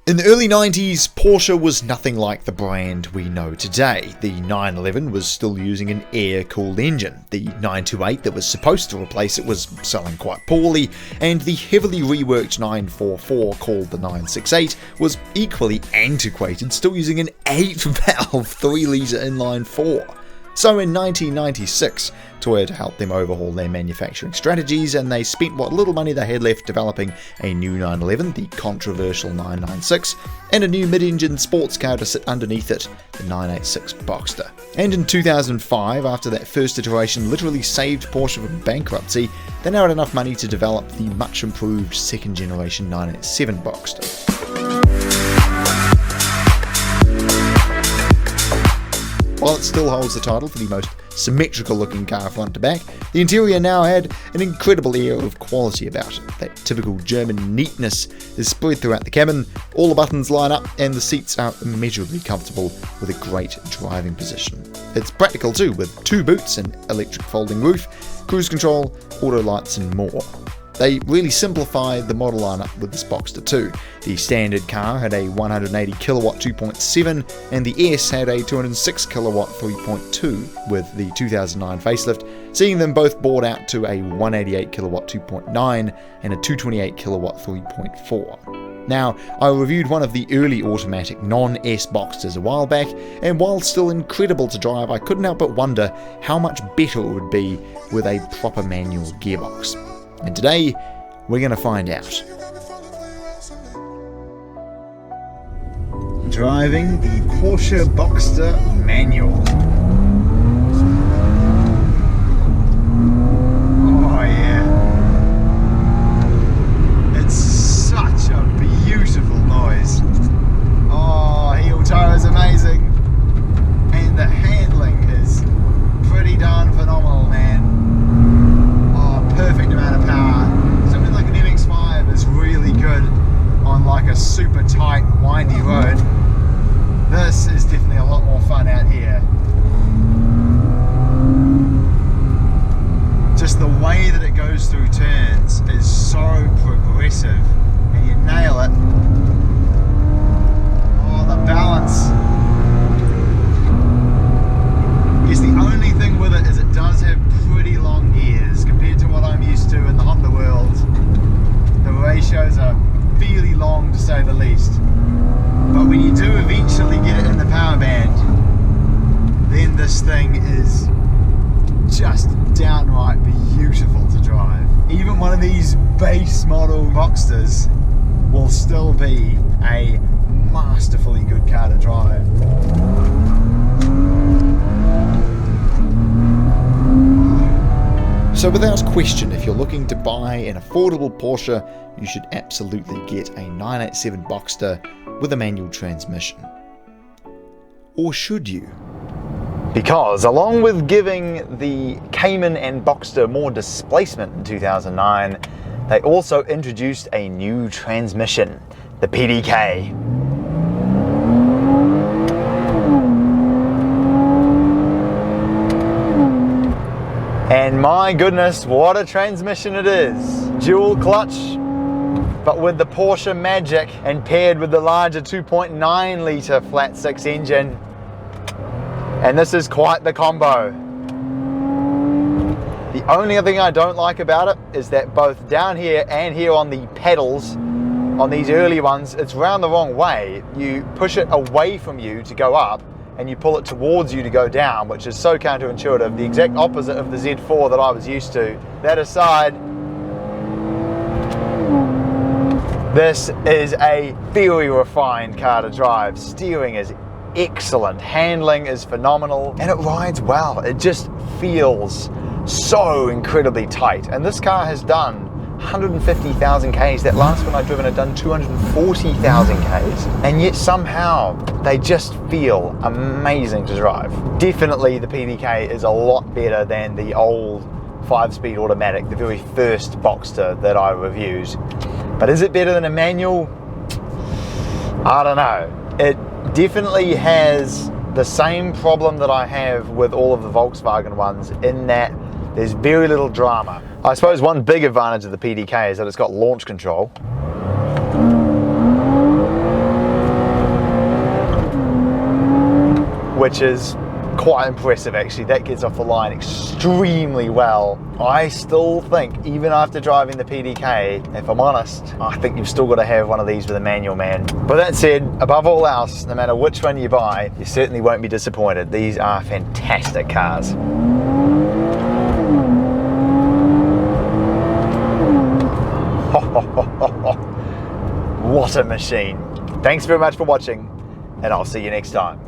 In the early 90s, Porsche was nothing like the brand we know today. The 911 was still using an air-cooled engine. The 928 that was supposed to replace it was selling quite poorly, and the heavily reworked 944 called the 968 was equally antiquated, still using an 8-valve 3-litre inline-4. So in 1996, Toyota helped them overhaul their manufacturing strategies, and they spent what little money they had left developing a new 911, the controversial 996, and a new mid-engine sports car to sit underneath it, the 986 Boxster. And in 2005, after that first iteration literally saved Porsche from bankruptcy, they now had enough money to develop the much improved second generation 987 Boxster. While it still holds the title for the most symmetrical looking car front to back, the interior now had an incredible air of quality about it. That typical German neatness is spread throughout the cabin, all the buttons line up, and the seats are immeasurably comfortable with a great driving position. It's practical too, with 2 boots, an electric folding roof, cruise control, auto lights and more. They really simplified the model lineup with this Boxster too. The standard car had a 180 kilowatt 2.7 and the S had a 206 kilowatt 3.2, with the 2009 facelift seeing them both bought out to a 188 kilowatt 2.9 and a 228 kilowatt 3.4. Now, I reviewed one of the early automatic non-S Boxsters a while back, and while still incredible to drive, I couldn't help but wonder how much better it would be with a proper manual gearbox. And today, we're going to find out. Driving the Porsche Boxster manual. Oh yeah. It's such a beautiful noise. Oh, heel toe is amazing. And the handling is pretty darn phenomenal, man. Perfect amount of power. Something like an MX-5 is really good on like a super tight, windy road. This is definitely a lot more fun out here. Just the way that it goes through turns is so progressive, and you nail it. Oh, the balance. I guess the only thing with it is it does have pretty long gears compared to what I'm used to in the Honda world. The ratios are fairly long to say the least. But when you do eventually get it in the power band, then this thing is just downright beautiful to drive. Even one of these base model Boxsters will still be a masterfully good car to drive. So without question, if you're looking to buy an affordable Porsche, you should absolutely get a 987 Boxster with a manual transmission. Or should you? Because along with giving the Cayman and Boxster more displacement in 2009, they also introduced a new transmission, the PDK. And my goodness, what a transmission it is. Dual clutch, but with the Porsche magic, and paired with the larger 2.9 litre flat 6 engine. And this is quite the combo. The only thing I don't like about it is that both down here and here on the pedals, on these early ones, it's round the wrong way. You push it away from you to go up, and you pull it towards you to go down, which is so counterintuitive, the exact opposite of the Z4 that I was used to. That aside, this is a very refined car to drive. Steering is excellent, handling is phenomenal, and it rides well. It just feels so incredibly tight. And this car has done 150,000 Ks. That last one I've driven had done 240,000 Ks. And yet somehow they just feel amazing to drive. Definitely the PDK is a lot better than the old 5-speed automatic, the very first Boxster that I reviewed. But is it better than a manual? I don't know. It definitely has the same problem that I have with all of the Volkswagen ones, in that there's very little drama. I suppose one big advantage of the PDK is that it's got launch control. which is quite impressive actually. That gets off the line extremely well. I still think, even after driving the PDK, if I'm honest, I think you've still got to have one of these with a manual, man. But that said, above all else, no matter which one you buy, you certainly won't be disappointed. These are fantastic cars. What a machine. Thanks very much for watching, and I'll see you next time.